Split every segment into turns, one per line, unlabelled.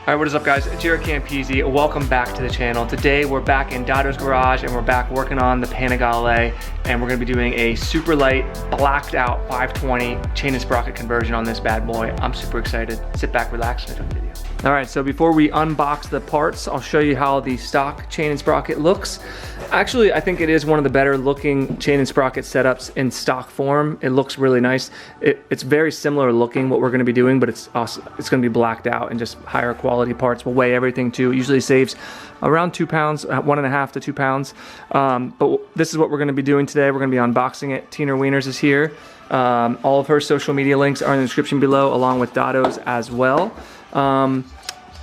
Alright, what is up guys? JaretCampisi. Welcome back to the channel. Today we're back in Dado's garage and we're back working on the Panigale, and we're going to be doing a Superlight blacked out 520 chain and sprocket conversion on this bad boy. I'm super excited. Sit back, relax, and enjoy the video. Alright, so before we unbox the parts, I'll show you how the stock chain and sprocket looks. Actually, I think it is one of the better looking chain and sprocket setups in stock form. It looks really nice. It's very similar looking what we're going to be doing, but it's going to be blacked out and just higher quality parts. We'll weigh everything too. It usually saves around 2 pounds, 1.5 to 2 pounds. But this is what we're going to be doing today. We're going to be unboxing it. Tina Wieners is here. All of her social media links are in the description below, along with Dado's as well.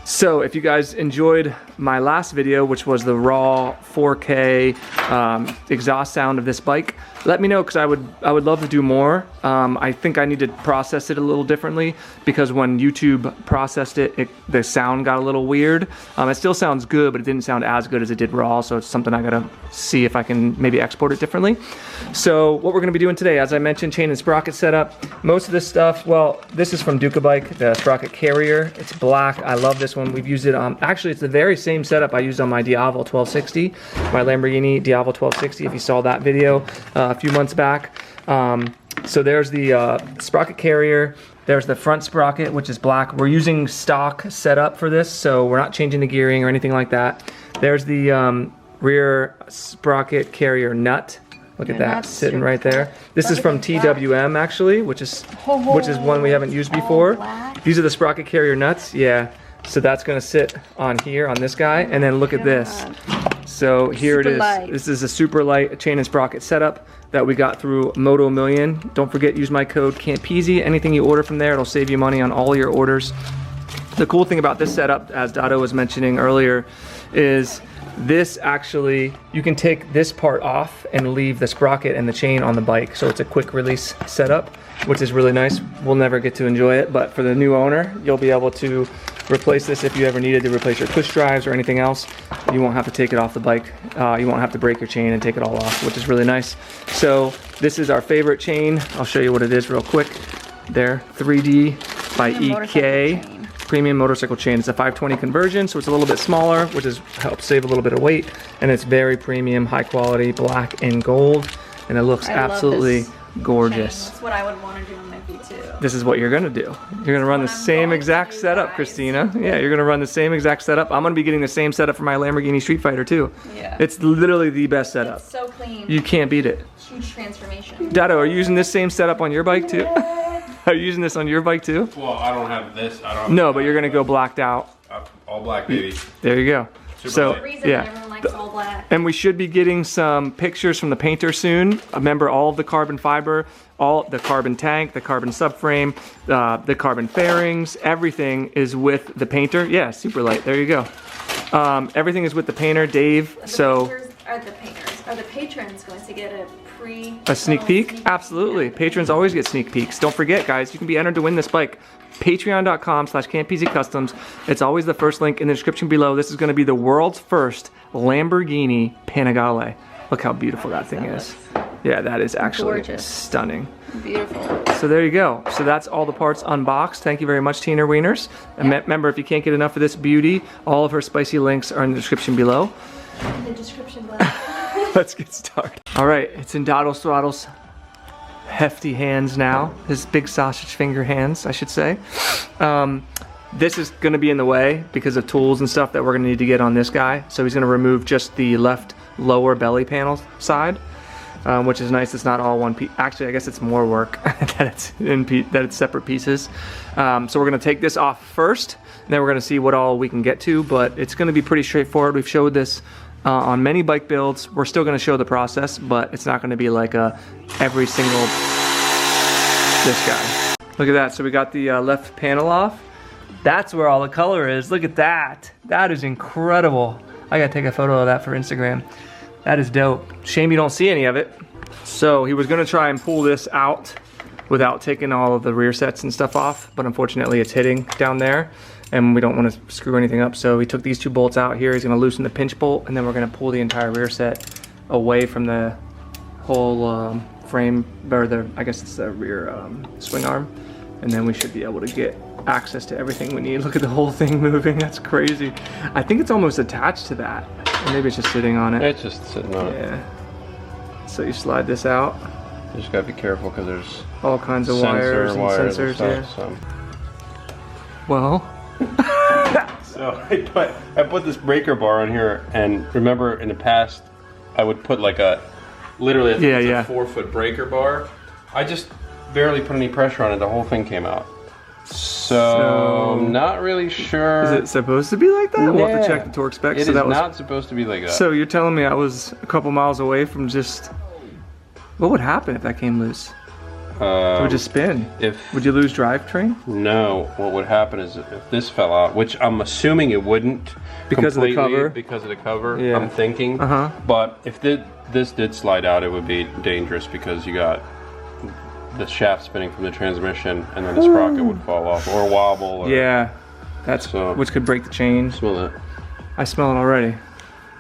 So if you guys enjoyed my last video, which was the raw 4K exhaust sound of this bike, let me know, because I would love to do more. I think I need to process it a little differently, because when YouTube processed it, the sound got a little weird. It still sounds good, but it didn't sound as good as it did raw, so it's something I gotta see if I can maybe export it differently. So what we're gonna be doing today, as I mentioned, chain and sprocket setup. Most of this stuff, well, this is from Duca Bike, the Sprocket Carrier. It's black. I love this one. We've used it on, actually it's the very same setup I used on my Diavolo 1260, my Lamborghini Diavolo 1260, if you saw that video a few months back. So there's the Sprocket Carrier. There's the front sprocket, which is black. We're using stock setup for this, so we're not changing the gearing or anything like that. There's the rear Sprocket Carrier nut. Look at that, sitting right there. This is from TWM actually, which is one we haven't used before. These are the Sprocket Carrier nuts, yeah. So that's gonna sit on here, on this guy, and then look at this. So here it is. This is a Superlight chain and sprocket setup that we got through Moto Million. Don't forget, use my code Campisi. Anything you order from there, it'll save you money on all your orders. The cool thing about this setup, as Dado was mentioning earlier, is this actually, you can take this part off and leave the sprocket and the chain on the bike. So it's a quick release setup, which is really nice. We'll never get to enjoy it, but for the new owner, you'll be able to replace this if you ever needed to replace your push drives or anything else. You won't have to take it off the bike. You won't have to break your chain and take it all off, which is really nice. So this is our favorite chain. I'll show you what it is real quick. There, 3D by EK. Premium motorcycle chain. It's a 520 conversion, so it's a little bit smaller, which helps save a little bit of weight, and it's very premium, high quality, black and gold, and it looks absolutely gorgeous.
That's what I would want to do on my V2.
This is what you're gonna do. You're gonna run the same exact setup, Christina. Yeah, you're gonna run the same exact setup. I'm gonna be getting the same setup for my Lamborghini Street Fighter too. Yeah. It's literally the best setup.
It's so clean.
You can't beat it.
Huge transformation.
Dado, are you using this same setup on your bike too? Are you using this on your bike too?
Well, I don't have this. I don't.
No, but you're gonna go blacked out.
All black, baby.
There you go. So yeah,
everyone likes all black.
And we should be getting some pictures from the painter soon. Remember, all of the carbon fiber, all the carbon tank, the carbon subframe, the carbon fairings, everything is with the painter. Yeah, Superlight. There you go. Everything is with the painter, Dave.
Are the patrons going to get a
sneak peek? Absolutely. Patrons always get sneak peeks. Don't forget, guys, you can be entered to win this bike. Patreon.com/Campisi Customs. It's always the first link in the description below. This is going to be the world's first Lamborghini Panigale. Look how beautiful that thing is. Yeah, that is actually gorgeous. Stunning.
Beautiful.
So there you go. So that's all the parts unboxed. Thank you very much, Tina Wieners. And remember, if you can't get enough of this beauty, all of her spicy links are in the description below.
In the description below.
Let's get started. All right, it's in Dado's Throttle's hefty hands now. His big sausage finger hands, I should say. This is gonna be in the way because of tools and stuff that we're gonna need to get on this guy. So he's gonna remove just the left lower belly panel side, which is nice. It's not all one piece. Actually, I guess it's more work that it's separate pieces. So we're gonna take this off first, and then we're gonna see what all we can get to, but it's gonna be pretty straightforward. We've showed this on many bike builds. We're still going to show the process, but it's not going to be like every single this guy. Look at that. So we got the left panel off. That's where all the color is. Look at that. That is incredible. I gotta take a photo of that for Instagram. That is dope. Shame you don't see any of it. So he was going to try and pull this out without taking all of the rear sets and stuff off, but unfortunately it's hitting down there and we don't want to screw anything up. So he took these two bolts out here. He's going to loosen the pinch bolt, and then we're going to pull the entire rear set away from the whole frame, or I guess it's the rear swing arm. and then we should be able to get access to everything we need. Look at the whole thing moving, that's crazy. I think it's almost attached to that. Or maybe it's just sitting on it.
It's just sitting on it.
Yeah. So you slide this out.
You just gotta be careful because there's
all kinds of wires and sensors,
and stuff,
yeah.
So.
Well.
So I put this breaker bar on here, and remember in the past, I would put like literally a 4-foot breaker bar. I just barely put any pressure on it, the whole thing came out. So I'm not really sure.
Is it supposed to be like that?
Yeah.
We'll have to check the torque specs.
It is not supposed to be like that.
So you're telling me I was a couple miles away from just... What would happen if that came loose? It would just spin. Would you lose drivetrain?
No. What would happen is if this fell out, which I'm assuming it wouldn't.
Because of the cover?
Because of the cover,
yeah.
I'm thinking. But if this did slide out, it would be dangerous because you got the shaft spinning from the transmission, and then the sprocket would fall off or wobble. Or,
yeah, which could break the chain.
Smell it.
I smell it already.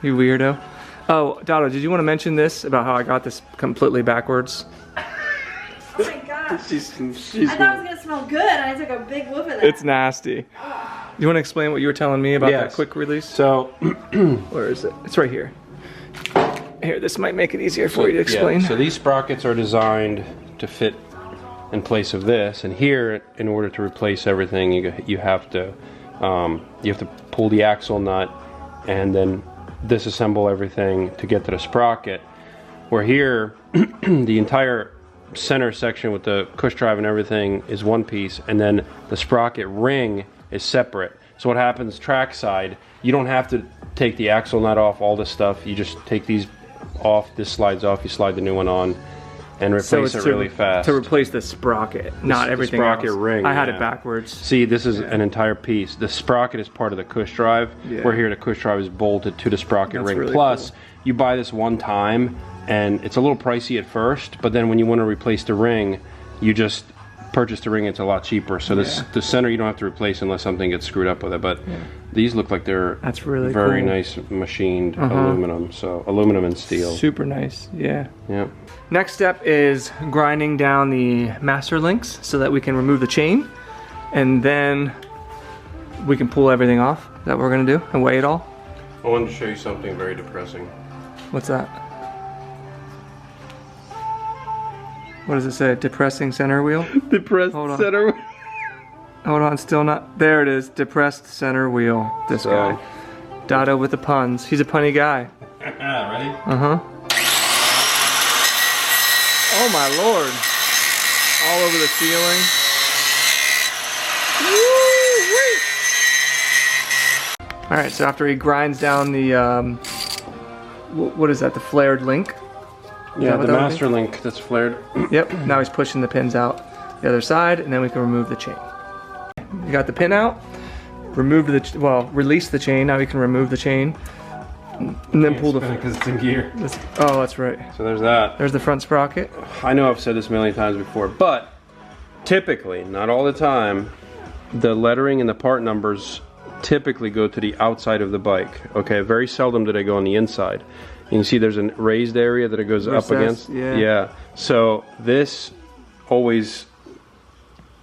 You weirdo. Oh, Dado, did you want to mention this about how I got this completely backwards?
Oh my gosh. I thought it was going to smell good, and I took a big whiff of that.
It's nasty. You want to explain what you were telling me about that quick release?
So,
where is it? It's right here. Here, this might make it easier for you to explain.
Yeah. So these sprockets are designed to fit in place of this, and here, in order to replace everything, you have to pull the axle nut and then disassemble everything to get to the sprocket. Where here, the entire center section with the push drive and everything is one piece, and then the sprocket ring is separate. So what happens trackside, you don't have to take the axle nut off, all this stuff. You just take these off, this slides off, you slide the new one on, and replace it really fast.
To replace the sprocket, not everything else.
The sprocket ring.
I had it backwards.
See, this is an entire piece. The sprocket is part of the push drive. Where here the push drive is bolted to the sprocket ring.
Really
Plus,
cool.
You buy this one time, and it's a little pricey at first, but then when you want to replace the ring, you just purchase the ring. It's a lot cheaper. So the center you don't have to replace unless something gets screwed up with it. But these look like they're
really
very
cool.
nice machined aluminum. So aluminum and steel.
Super nice. Yeah.
Yeah.
Next step is grinding down the master links so that we can remove the chain, and then we can pull everything off. Is that what we're gonna do? And weigh it all?
I wanted to show you something very depressing.
What's that? What does it say? Depressing center wheel?
Depressed center wheel.
Hold on, still not. There it is. Depressed center wheel. This guy. Dado with the puns. He's a punny guy.
Ready?
Oh my lord. All over the ceiling. Woo-wee! Alright, so after he grinds down the, what is that, the flared link?
Yeah, the master link that's flared.
Yep, now he's pushing the pins out the other side, and then we can remove the chain. You got the pin out, release the chain, now we can remove the chain, and then pull the...
because it's in gear.
Oh, that's right.
So there's that.
There's the front sprocket.
I know I've said this a million times before, but typically, not all the time, the lettering and the part numbers typically go to the outside of the bike. Okay, very seldom do they go on the inside. You can see there's a raised area that it goes up against. Yeah. So this always,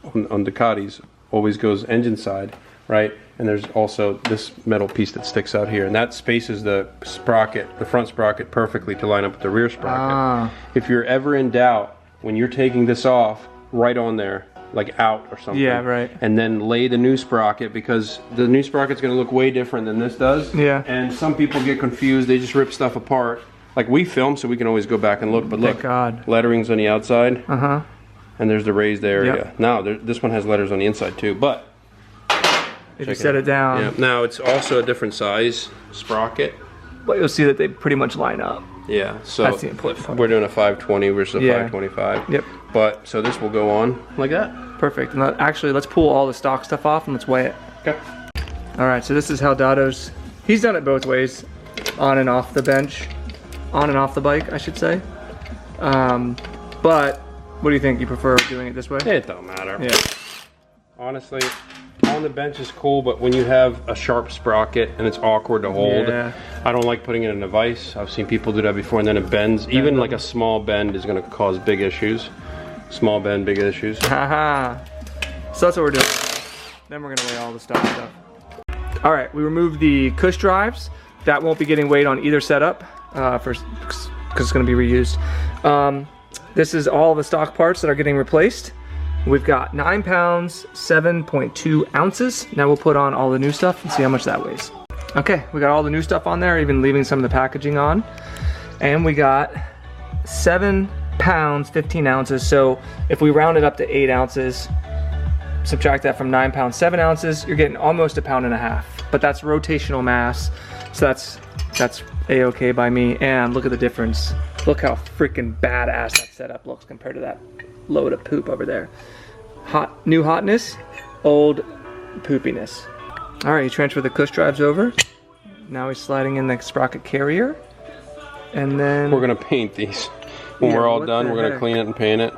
on Ducatis, always goes engine side, right? And there's also this metal piece that sticks out here, and that spaces the sprocket, the front sprocket, perfectly to line up with the rear sprocket. If you're ever in doubt, when you're taking this off, right on there, like out or something.
Yeah, right.
And then lay the new sprocket, because the new sprocket's going to look way different than this does.
Yeah.
And some people get confused. They just rip stuff apart. Like we film, so we can always go back and look. But look,
thank God.
Lettering's on the outside.
And
there's the raised area.
Yep.
Now, this one has letters on the inside too. But
if you set it down.
Yeah. Now, it's also a different size sprocket.
But you'll see that they pretty much line up.
Yeah, so
that's the important part.
We're doing a 520 versus a 525.
Yep.
But so this will go on like that.
Perfect. And actually, let's pull all the stock stuff off and let's weigh it.
Okay.
All right. So this is how Dado's. He's done it both ways, on and off the bench, on and off the bike, I should say. But what do you think? You prefer doing it this way?
It don't matter.
Yeah.
Honestly, on the bench is cool, but when you have a sharp sprocket and it's awkward to hold, I don't like putting it in a vise. I've seen people do that before, and then it bends. Even like a small bend is going to cause big issues. Small bend, big issues.
Haha. So that's what we're doing. Then we're gonna weigh all the stock stuff. All right, we removed the cush drives. That won't be getting weighed on either setup because it's gonna be reused. This is all the stock parts that are getting replaced. We've got 9 pounds, 7.2 ounces. Now we'll put on all the new stuff and see how much that weighs. Okay, we got all the new stuff on there, even leaving some of the packaging on. And we got 7 pounds, 15 ounces. So if we round it up to 8 ounces, subtract that from 9 pounds, 7 ounces, you're getting almost 1.5 pounds. But that's rotational mass, so that's a-okay by me. And look at the difference. Look how freaking badass that setup looks compared to that load of poop over there. New hotness, old poopiness. All right, you transfer the cush drives over. Now he's sliding in the sprocket carrier. And then
we're gonna paint these. When we're all done, we're gonna clean it and paint it.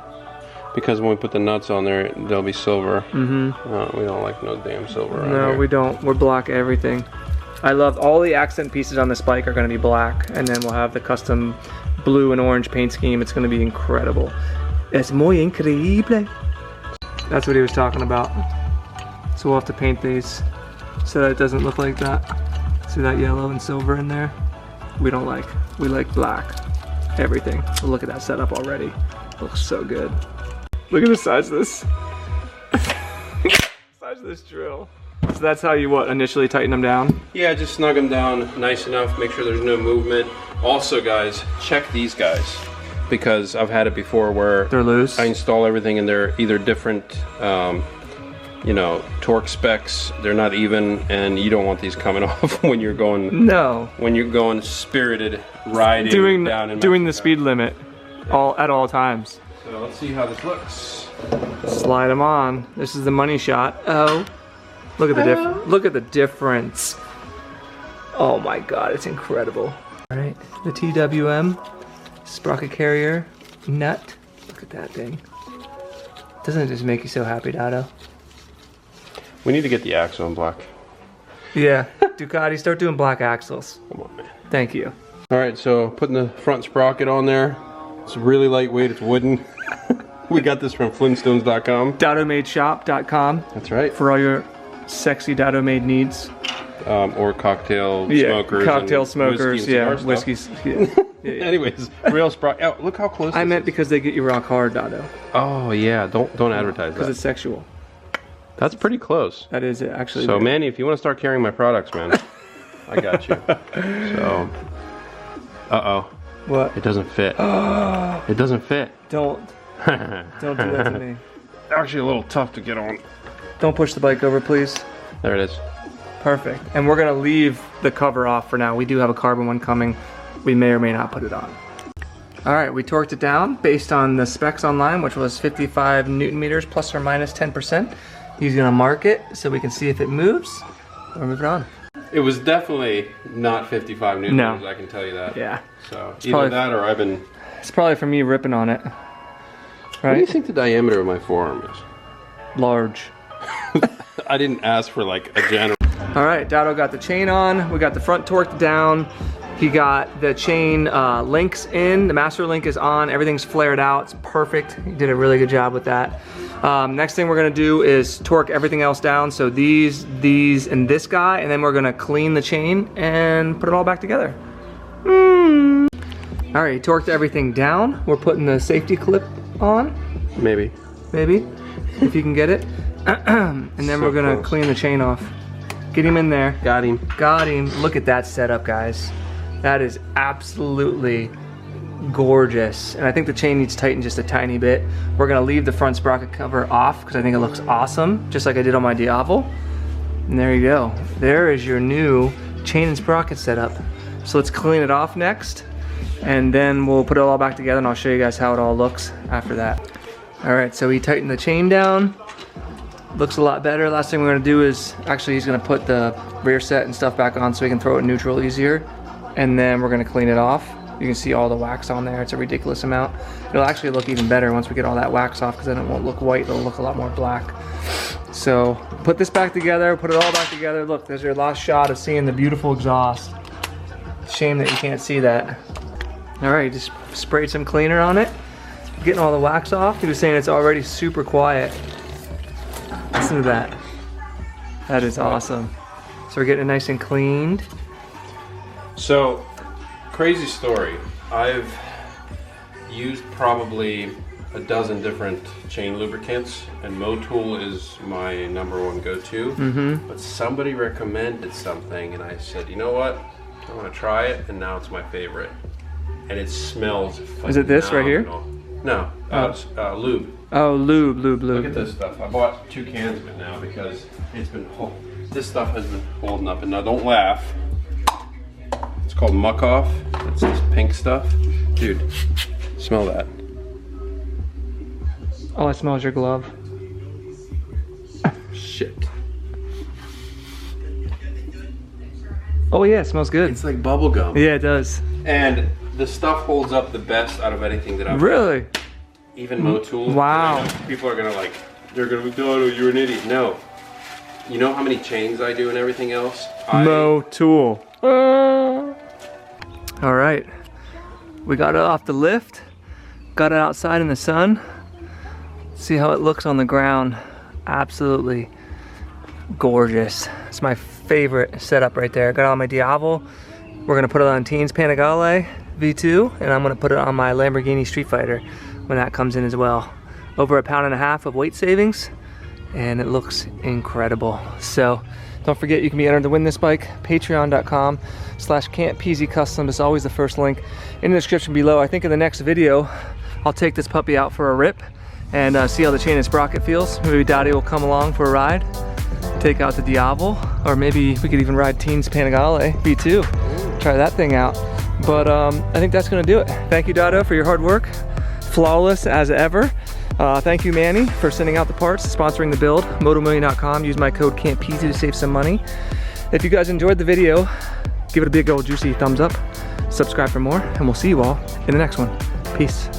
Because when we put the nuts on there, they'll be silver. Mm-hmm. We don't like no damn silver around here.
No, we don't. We're black everything. I love all the accent pieces on this bike are gonna be black. And then we'll have the custom blue and orange paint scheme. It's gonna be incredible. Es muy increíble. That's what he was talking about. So we'll have to paint these so that it doesn't look like that. See that yellow and silver in there? We like black. Everything. So look at that setup already. Looks so good. Look at the size of this. Size of this drill. So that's how you initially tighten them down?
Yeah, just snug them down nice enough, make sure there's no movement. Also guys, check these guys. Because I've had it before where
they're loose.
I install everything and they're either different, you know, torque specs. They're not even, and you don't want these coming off when you're going. No. When you're going spirited riding
doing the speed limit, at all times.
So let's see how this looks.
Slide them on. This is the money shot. Oh, look at the difference. Look at the difference. Oh my God, it's incredible. All right, the TWM. Sprocket carrier nut. Look at that thing. Doesn't it just make you so happy, Dado?
We need to get the axle in black.
Yeah, Ducati, start doing black axles.
Come on, man.
Thank you.
All right, so putting the front sprocket on there. It's really lightweight, it's wooden. We got this from Flintstones.com.
DadoMadeShop.com.
That's right.
For all your sexy Dado Made needs.
Or cocktail smokers.
Cocktail smokers,
whiskeys.
Yeah.
Anyways, real sprocket. Oh, look how close.
I meant because they get you rock hard, Dado.
Oh yeah, don't advertise that.
Because it's sexual.
That's pretty close.
That is it, actually.
So Manny, if you want to start carrying my products, man, I got you. So,
What?
It doesn't fit. It doesn't fit.
Don't do that to me.
Actually, a little tough to get on.
Don't push the bike over, please.
There it is.
Perfect. And we're gonna leave the cover off for now. We do have a carbon one coming. We may or may not put it on. All right, we torqued it down based on the specs online, which was 55 Newton meters plus or minus 10%. He's gonna mark it so we can see if it moves or move it on.
It was definitely not 55 Newton meters, I can tell you that.
Yeah.
So either that or I've been...
It's probably from me ripping on it. Right?
What do you think the diameter of my forearm is?
Large.
I didn't ask for like a general...
All right, Dado got the chain on. We got the front torqued down. He got the chain links in. The master link is on. Everything's flared out. It's perfect. He did a really good job with that. Next thing we're gonna do is torque everything else down. So these, and this guy, and then we're gonna clean the chain and put it all back together. All right, he torqued everything down. We're putting the safety clip on.
Maybe,
if you can get it. And then we're gonna clean the chain off. Get him in there.
Got him.
Got him. Look at that setup, guys. That is absolutely gorgeous. And I think the chain needs tightened just a tiny bit. We're gonna leave the front sprocket cover off because I think it looks awesome, just like I did on my Diavel. And there you go. There is your new chain and sprocket setup. So let's clean it off next, and then we'll put it all back together and I'll show you guys how it all looks after that. All right, so he tightened the chain down. Looks a lot better. Last thing we're gonna do is, actually he's gonna put the rear set and stuff back on so we can throw it in neutral easier. And then we're gonna clean it off. You can see all the wax on there. It's a ridiculous amount. It'll actually look even better once we get all that wax off because then it won't look white, it'll look a lot more black. So put this back together, put it all back together. Look, there's your last shot of seeing the beautiful exhaust. Shame that you can't see that. All right, just sprayed some cleaner on it. Getting all the wax off. He was saying it's already super quiet. Listen to that. That is awesome. So we're getting it nice and cleaned.
So, crazy story. I've used probably a dozen different chain lubricants, and Motul is my #1 go-to. But somebody recommended something, and I said, you know what? I want to try it, and now it's my favorite. And it smells phenomenal.
Is it this right here?
No, it's lube.
Oh, lube.
Look at this stuff. I bought 2 cans of it now because it's been this stuff has been holding up. And now don't laugh. It's called Muck Off. It's this pink stuff. Dude, smell that.
All I smell is your glove.
Shit.
Oh yeah, it smells good.
It's like bubble gum.
Yeah, it does.
And the stuff holds up the best out of anything that I've
Really?
Even Motul.
Wow.
People are gonna they're gonna be, oh, you're an idiot. No. You know how many chains I do and everything else?
Motul. All right. We got it off the lift. Got it outside in the sun. See how it looks on the ground. Absolutely gorgeous. It's my favorite setup right there. Got it on my Diavel. We're gonna put it on Teen's Panigale V2, and I'm gonna put it on my Lamborghini Street Fighter when that comes in as well. Over 1.5 pounds of weight savings, and it looks incredible. So don't forget, you can be entered to win this bike. Patreon.com/Campisi Custom is always the first link in the description below. I think in the next video, I'll take this puppy out for a rip and see how the chain and sprocket feels. Maybe Dottie will come along for a ride, take out the Diavel, or maybe we could even ride Teen's Panigale V2. Try that thing out. But I think that's gonna do it. Thank you, Dotto, for your hard work. Flawless as ever. Thank you, Manny, for sending out the parts, sponsoring the build. MotoMillion.com. Use my code Campisi to save some money. If you guys enjoyed the video, give it a big old juicy thumbs up. Subscribe for more, and we'll see you all in the next one. Peace.